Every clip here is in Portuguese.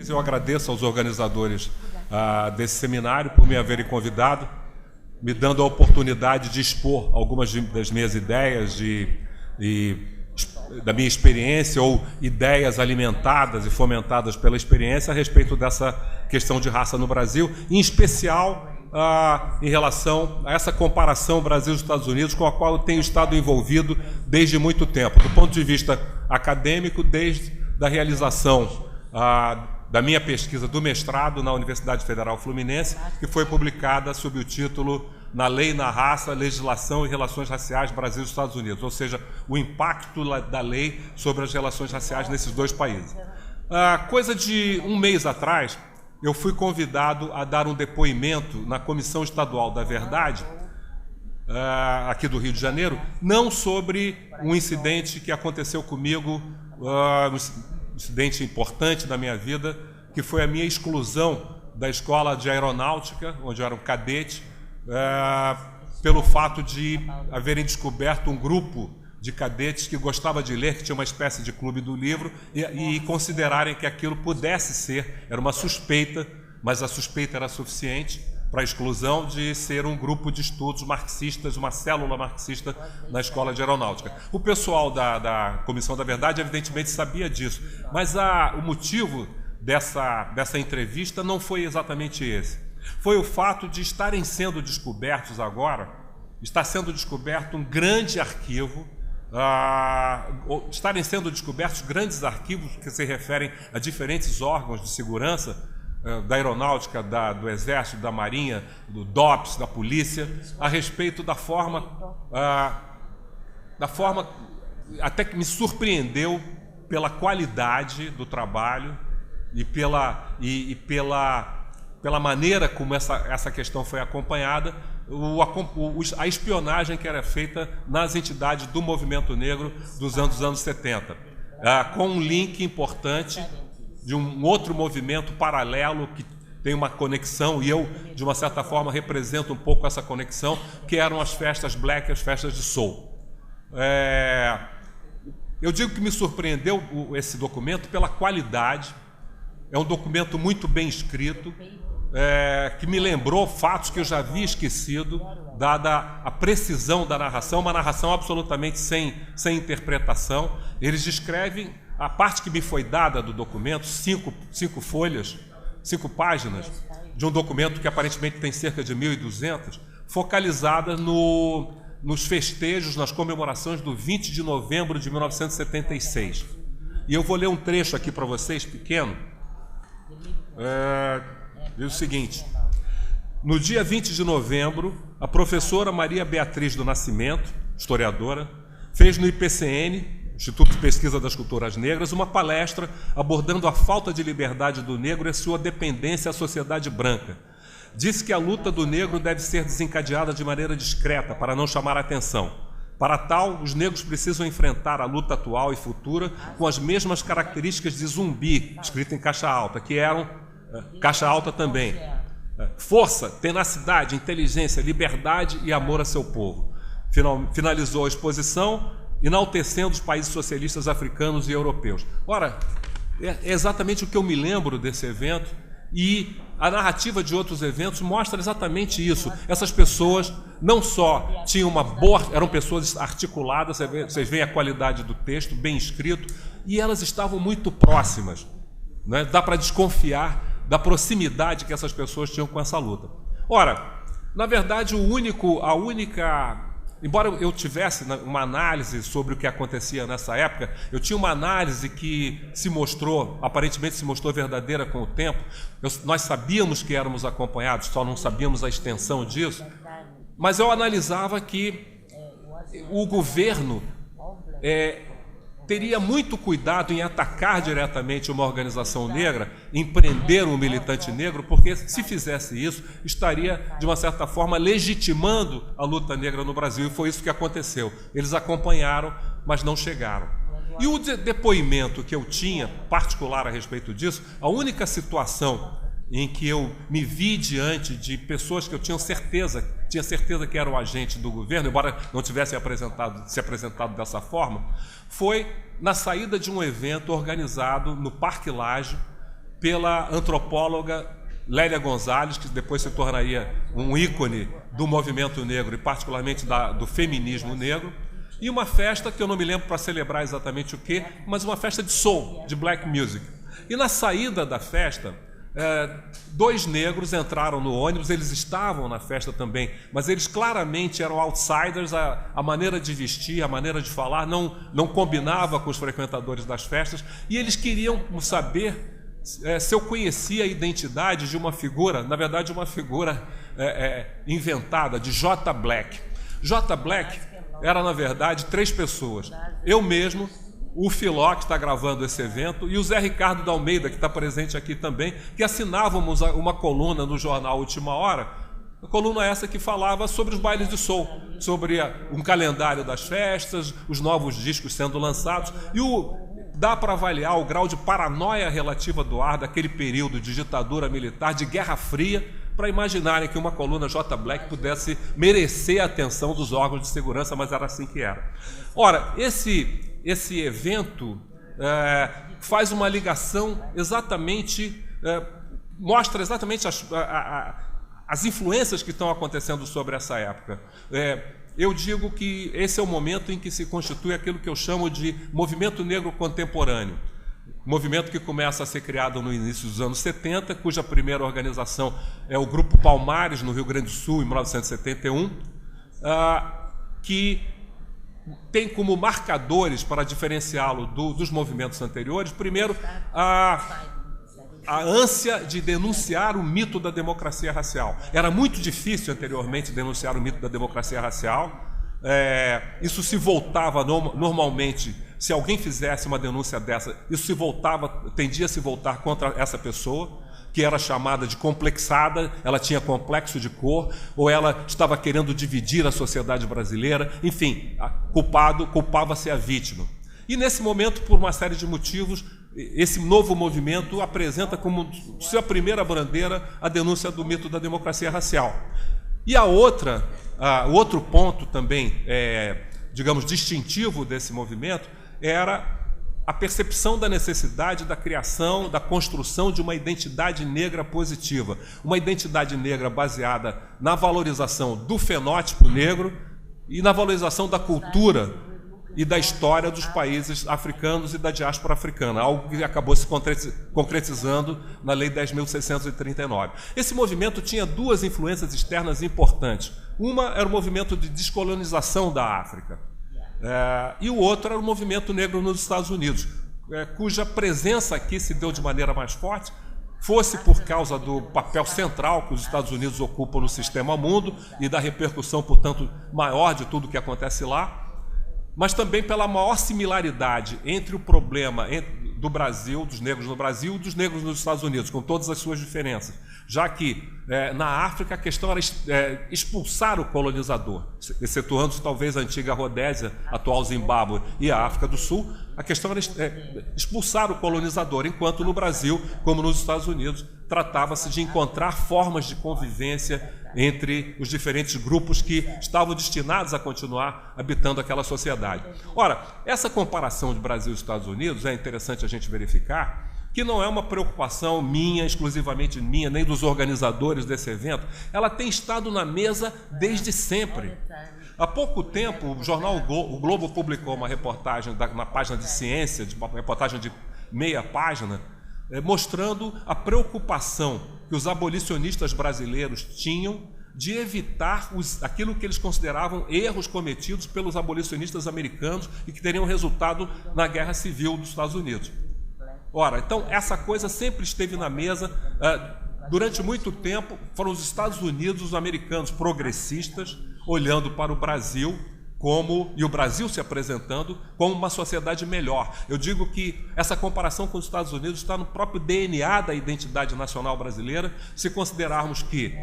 Eu agradeço aos organizadores desse seminário por me haverem convidado, me dando a oportunidade de expor algumas das minhas ideias da minha experiência ou ideias alimentadas e fomentadas pela experiência a respeito dessa questão de raça no Brasil, em especial em relação a essa comparação Brasil e Estados Unidos, com a qual eu tenho estado envolvido desde muito tempo, do ponto de vista acadêmico, desde a realização da minha pesquisa do mestrado na Universidade Federal Fluminense, que foi publicada sob o título Na Lei e na Raça, Legislação e Relações Raciais Brasil e Estados Unidos, ou seja, o impacto da lei sobre as relações raciais nesses dois países. Coisa de um mês atrás, eu fui convidado a dar um depoimento na Comissão Estadual da Verdade, aqui do Rio de Janeiro, não sobre um incidente que aconteceu comigo, um incidente importante da minha vida, que foi a minha exclusão da escola de aeronáutica, onde eu era um cadete, pelo fato de haverem descoberto um grupo de cadetes que gostava de ler, que tinha uma espécie de clube do livro, e considerarem que aquilo pudesse ser, era uma suspeita, mas a suspeita era suficiente para a exclusão de ser um grupo de estudos marxistas, uma célula marxista na escola de aeronáutica. O pessoal da Comissão da Verdade evidentemente sabia disso, mas o motivo dessa entrevista não foi exatamente esse. Foi o fato de estarem sendo descobertos agora, está sendo descoberto um grande arquivo, estarem sendo descobertos grandes arquivos que se referem a diferentes órgãos de segurança, da aeronáutica, do exército, da marinha, do DOPS, da polícia, a respeito da forma até que me surpreendeu pela qualidade do trabalho e pela maneira como essa questão foi acompanhada, a espionagem que era feita nas entidades do movimento negro dos anos 70, com um link importante de um outro movimento paralelo que tem uma conexão, e eu, de uma certa forma, represento um pouco essa conexão, que eram as festas black, as festas de soul. Eu digo que me surpreendeu esse documento pela qualidade, é um documento muito bem escrito, que me lembrou fatos que eu já havia esquecido, dada a precisão da narração, uma narração absolutamente sem interpretação. Eles descrevem a parte que me foi dada do documento, 5 folhas, 5 páginas, de um documento que aparentemente tem cerca de 1.200, focalizada nos festejos, nas comemorações do 20 de novembro de 1976. E eu vou ler um trecho aqui para vocês, pequeno. Diz o seguinte: no dia 20 de novembro, a professora Maria Beatriz do Nascimento, historiadora, fez no IPCN, Instituto de Pesquisa das Culturas Negras, uma palestra abordando a falta de liberdade do negro e sua dependência à sociedade branca. Disse que a luta do negro deve ser desencadeada de maneira discreta, para não chamar a atenção. Para tal, os negros precisam enfrentar a luta atual e futura com as mesmas características de zumbi, escrito em caixa alta, que eram caixa alta também: força, tenacidade, inteligência, liberdade e amor a seu povo. Finalizou a exposição enaltecendo os países socialistas africanos e europeus. Ora, é exatamente o que eu me lembro desse evento, e a narrativa de outros eventos mostra exatamente isso. Essas pessoas não só tinham eram pessoas articuladas, vocês veem a qualidade do texto, bem escrito, e elas estavam muito próximas, né? Dá para desconfiar da proximidade que essas pessoas tinham com essa luta. Ora, na verdade, embora eu tivesse uma análise sobre o que acontecia nessa época, eu tinha uma análise que aparentemente se mostrou verdadeira com o tempo. Nós sabíamos que éramos acompanhados, só não sabíamos a extensão disso, mas eu analisava que o governo teria muito cuidado em atacar diretamente uma organização negra, em prender um militante negro, porque se fizesse isso, estaria, de uma certa forma, legitimando a luta negra no Brasil, e foi isso que aconteceu. Eles acompanharam, mas não chegaram. E o depoimento que eu tinha, particular a respeito disso, a única situação em que eu me vi diante de pessoas que eu tinha certeza que eram agentes do governo, embora não tivessem se apresentado dessa forma, foi na saída de um evento organizado no Parque Lage, pela antropóloga Lélia Gonzalez, que depois se tornaria um ícone do movimento negro e particularmente do feminismo negro, e uma festa que eu não me lembro para celebrar exatamente o quê, mas uma festa de soul, de black music. E na saída da festa, dois negros entraram no ônibus, eles estavam na festa também, mas eles claramente eram outsiders, a maneira de vestir, a maneira de falar não combinava com os frequentadores das festas, e eles queriam saber se eu conhecia a identidade de uma figura, na verdade uma figura inventada, de J. Black. J. Black era, na verdade, 3 pessoas. Eu mesmo, o Filó, que está gravando esse evento, e o Zé Ricardo da Almeida, que está presente aqui também, que assinávamos uma coluna no jornal Última Hora, a coluna essa que falava sobre os bailes de soul, sobre um calendário das festas, os novos discos sendo lançados, e dá para avaliar o grau de paranoia relativa do ar daquele período de ditadura militar, de Guerra Fria, para imaginarem que uma coluna J. Black pudesse merecer a atenção dos órgãos de segurança, mas era assim que era. Ora, esse evento faz uma ligação exatamente, mostra exatamente as influências que estão acontecendo sobre essa época. Eu digo que esse é o momento em que se constitui aquilo que eu chamo de movimento negro contemporâneo. Movimento que começa a ser criado no início dos anos 70, cuja primeira organização é o Grupo Palmares, no Rio Grande do Sul, em 1971, que tem como marcadores para diferenciá-lo dos movimentos anteriores, primeiro, a ânsia de denunciar o mito da democracia racial. Era muito difícil anteriormente denunciar o mito da democracia racial. Isso se voltava normalmente, se alguém fizesse uma denúncia dessa, isso tendia a se voltar contra essa pessoa, que era chamada de complexada, ela tinha complexo de cor, ou ela estava querendo dividir a sociedade brasileira, enfim, culpava-se a vítima. E nesse momento, por uma série de motivos, esse novo movimento apresenta como sua primeira bandeira a denúncia do mito da democracia racial. E o outro ponto também, digamos, distintivo desse movimento era a percepção da necessidade da criação, da construção de uma identidade negra positiva. Uma identidade negra baseada na valorização do fenótipo negro e na valorização da cultura e da história dos países africanos e da diáspora africana, algo que acabou se concretizando na Lei 10.639. Esse movimento tinha 2 influências externas importantes. Uma era o movimento de descolonização da África, e o outro era o movimento negro nos Estados Unidos, cuja presença aqui se deu de maneira mais forte, fosse por causa do papel central que os Estados Unidos ocupam no sistema mundo e da repercussão, portanto, maior de tudo que acontece lá, mas também pela maior similaridade entre o problema do Brasil, dos negros no Brasil e dos negros nos Estados Unidos, com todas as suas diferenças, já que na África a questão era expulsar o colonizador, excetuando talvez a antiga Rodésia, atual Zimbábue e a África do Sul, a questão era expulsar o colonizador, enquanto no Brasil, como nos Estados Unidos, tratava-se de encontrar formas de convivência entre os diferentes grupos que estavam destinados a continuar habitando aquela sociedade. Ora, essa comparação de Brasil e Estados Unidos é interessante a gente verificar que não é uma preocupação minha, exclusivamente minha, nem dos organizadores desse evento. Ela tem estado na mesa desde sempre. Há pouco tempo, o jornal O Globo publicou uma reportagem na página de ciência, uma reportagem de meia página, mostrando a preocupação que os abolicionistas brasileiros tinham de evitar aquilo que eles consideravam erros cometidos pelos abolicionistas americanos e que teriam resultado na Guerra Civil dos Estados Unidos. Ora, então, essa coisa sempre esteve na mesa. Durante muito tempo, foram os Estados Unidos, os americanos progressistas, olhando para o Brasil e o Brasil se apresentando como uma sociedade melhor. Eu digo que essa comparação com os Estados Unidos está no próprio DNA da identidade nacional brasileira, se considerarmos que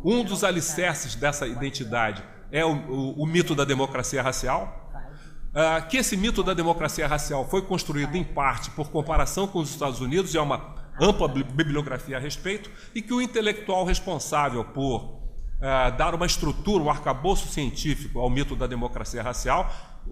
um dos alicerces dessa identidade é o mito da democracia racial, que esse mito da democracia racial foi construído em parte por comparação com os Estados Unidos, e há uma ampla bibliografia a respeito, e que o intelectual responsável por dar uma estrutura, um arcabouço científico ao mito da democracia racial,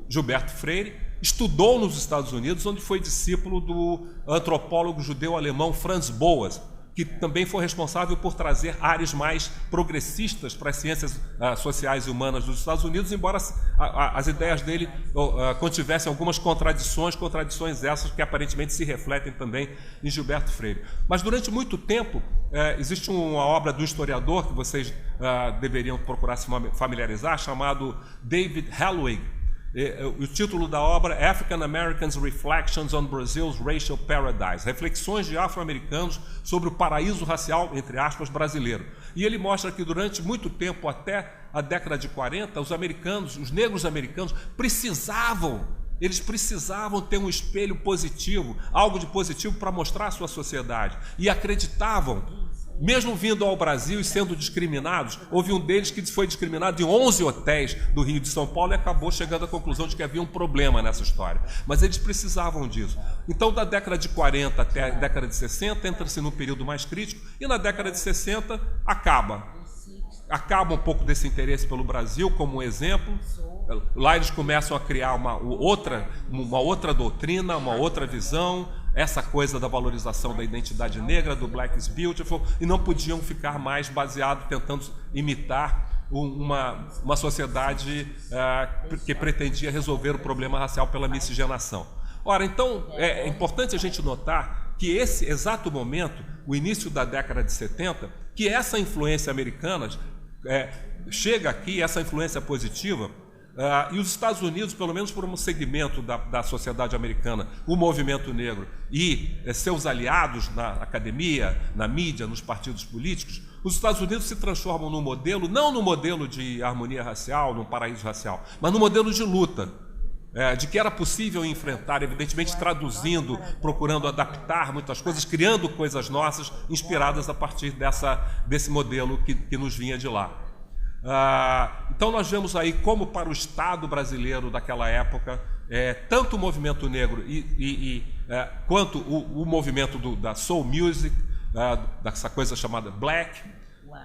Gilberto Freire, estudou nos Estados Unidos, onde foi discípulo do antropólogo judeu-alemão Franz Boas, que também foi responsável por trazer áreas mais progressistas para as ciências sociais e humanas dos Estados Unidos, embora as ideias dele contivessem algumas contradições essas que aparentemente se refletem também em Gilberto Freire. Mas durante muito tempo, existe uma obra do historiador que vocês deveriam procurar se familiarizar, chamado David Hellwig. O título da obra é African Americans Reflections on Brazil's Racial Paradise, reflexões de afro-americanos sobre o paraíso racial, entre aspas, brasileiro. E ele mostra que durante muito tempo, até a década de 40, os negros americanos precisavam ter um espelho positivo, algo de positivo para mostrar à sua sociedade, e acreditavam. Mesmo vindo ao Brasil e sendo discriminados, houve um deles que foi discriminado em 11 hotéis do Rio de São Paulo e acabou chegando à conclusão de que havia um problema nessa história. Mas eles precisavam disso. Então, da década de 40 até a década de 60, entra-se num período mais crítico, e na década de 60 acaba um pouco desse interesse pelo Brasil, como um exemplo. Lá eles começam a criar uma outra doutrina, uma outra visão, essa coisa da valorização da identidade negra, do Black is Beautiful, e não podiam ficar mais baseados tentando imitar uma sociedade que pretendia resolver o problema racial pela miscigenação. Ora, então, é importante a gente notar que esse exato momento, o início da década de 70, que essa influência americana chega aqui, essa influência positiva, e os Estados Unidos, pelo menos por um segmento da sociedade americana, o movimento negro e seus aliados na academia, na mídia, nos partidos políticos, os Estados Unidos se transformam num modelo, não no modelo de harmonia racial, num paraíso racial, mas no modelo de luta, de que era possível enfrentar, evidentemente traduzindo, procurando adaptar muitas coisas, criando coisas nossas, inspiradas a partir desse modelo que nos vinha de lá. Então nós vemos aí como para o Estado brasileiro daquela época, tanto o movimento negro quanto o movimento da soul music, dessa coisa chamada black,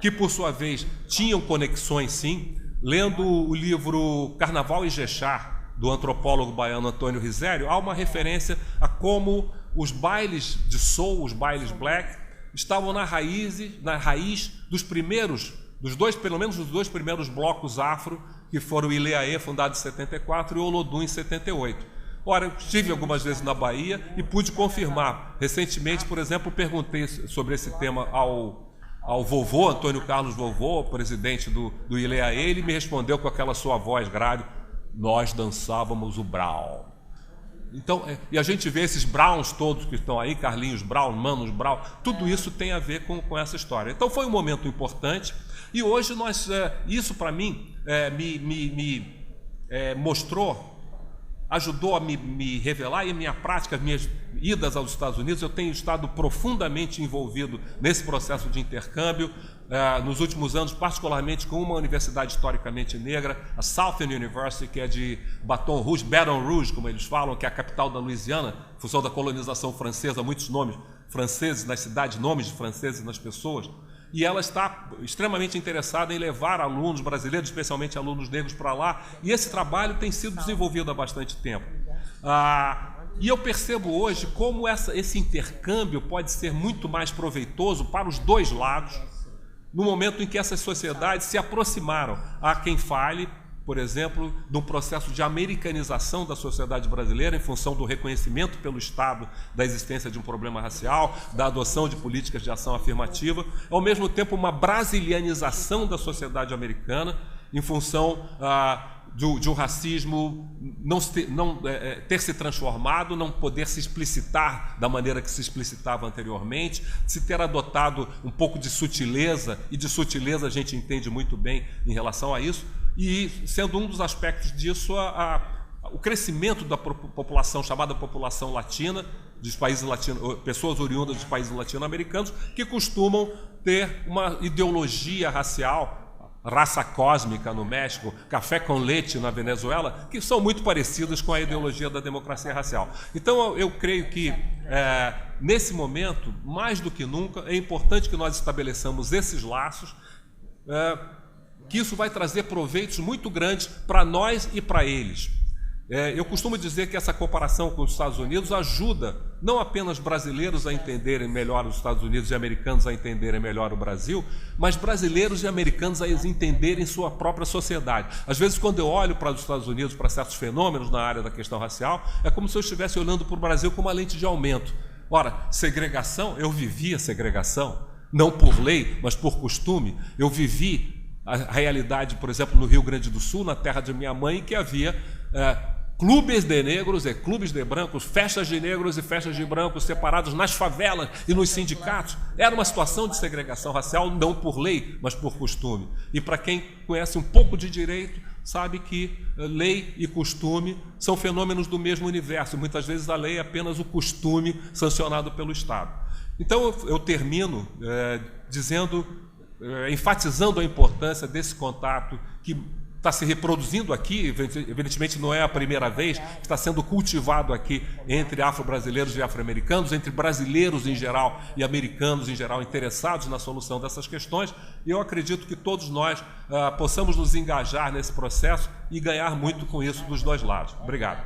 que por sua vez tinham conexões sim. Lendo o livro Carnaval e Jexá, do antropólogo baiano Antônio Risério, há uma referência a como os bailes de soul, os bailes black, estavam na raiz dos primeiros, pelo menos dos dois primeiros blocos afro, que foram o Ileaê, fundado em 74, e o Olodum, em 78. Ora, eu estive algumas vezes na Bahia e pude confirmar. Recentemente, por exemplo, perguntei sobre esse tema ao vovô, Antônio Carlos Vovô, presidente do Ileaê, ele me respondeu com aquela sua voz grave: nós dançávamos o Brown. Então, e a gente vê esses Browns todos que estão aí, Carlinhos Brown, Manos Brown, tudo isso tem a ver com essa história. Então foi um momento importante, e hoje isso para mim me mostrou, ajudou a me revelar, e a minha prática, as minhas idas aos Estados Unidos, eu tenho estado profundamente envolvido nesse processo de intercâmbio, nos últimos anos, particularmente com uma universidade historicamente negra, a Southern University, que é de Baton Rouge, como eles falam, que é a capital da Louisiana, em função da colonização francesa, muitos nomes franceses nas cidades, nomes de franceses nas pessoas, e ela está extremamente interessada em levar alunos brasileiros, especialmente alunos negros, para lá, e esse trabalho tem sido desenvolvido há bastante tempo. E eu percebo hoje como esse intercâmbio pode ser muito mais proveitoso para os dois lados, no momento em que essas sociedades se aproximaram. Há quem fale, por exemplo, de um processo de americanização da sociedade brasileira em função do reconhecimento pelo Estado da existência de um problema racial, da adoção de políticas de ação afirmativa, ao mesmo tempo uma brasilianização da sociedade americana em função de um racismo não ter se transformado, não poder se explicitar da maneira que se explicitava anteriormente, se ter adotado um pouco de sutileza, e de sutileza a gente entende muito bem em relação a isso, e sendo um dos aspectos disso o crescimento da população, chamada população latina, dos países latinos, pessoas oriundas dos países latino-americanos, que costumam ter uma ideologia racial, raça cósmica no México, café com leite na Venezuela, que são muito parecidas com a ideologia da democracia racial. Então eu creio que nesse momento, mais do que nunca, é importante que nós estabeleçamos esses laços, que isso vai trazer proveitos muito grandes para nós e para eles. Eu costumo dizer que essa comparação com os Estados Unidos ajuda não apenas brasileiros a entenderem melhor os Estados Unidos e americanos a entenderem melhor o Brasil, mas brasileiros e americanos a entenderem sua própria sociedade. Às vezes, quando eu olho para os Estados Unidos, para certos fenômenos na área da questão racial, é como se eu estivesse olhando para o Brasil com uma lente de aumento. Ora, segregação, eu vivi a segregação, não por lei, mas por costume. Eu vivi a realidade, por exemplo, no Rio Grande do Sul, na terra de minha mãe, que havia clubes de negros e clubes de brancos, festas de negros e festas de brancos separados nas favelas e nos sindicatos. Era uma situação de segregação racial, não por lei, mas por costume. E para quem conhece um pouco de direito, sabe que lei e costume são fenômenos do mesmo universo. Muitas vezes a lei é apenas o costume sancionado pelo Estado. Então eu termino enfatizando a importância desse contato que está se reproduzindo aqui, evidentemente não é a primeira vez, que está sendo cultivado aqui entre afro-brasileiros e afro-americanos, entre brasileiros em geral e americanos em geral interessados na solução dessas questões, e eu acredito que todos nós possamos nos engajar nesse processo e ganhar muito com isso dos dois lados. Obrigado.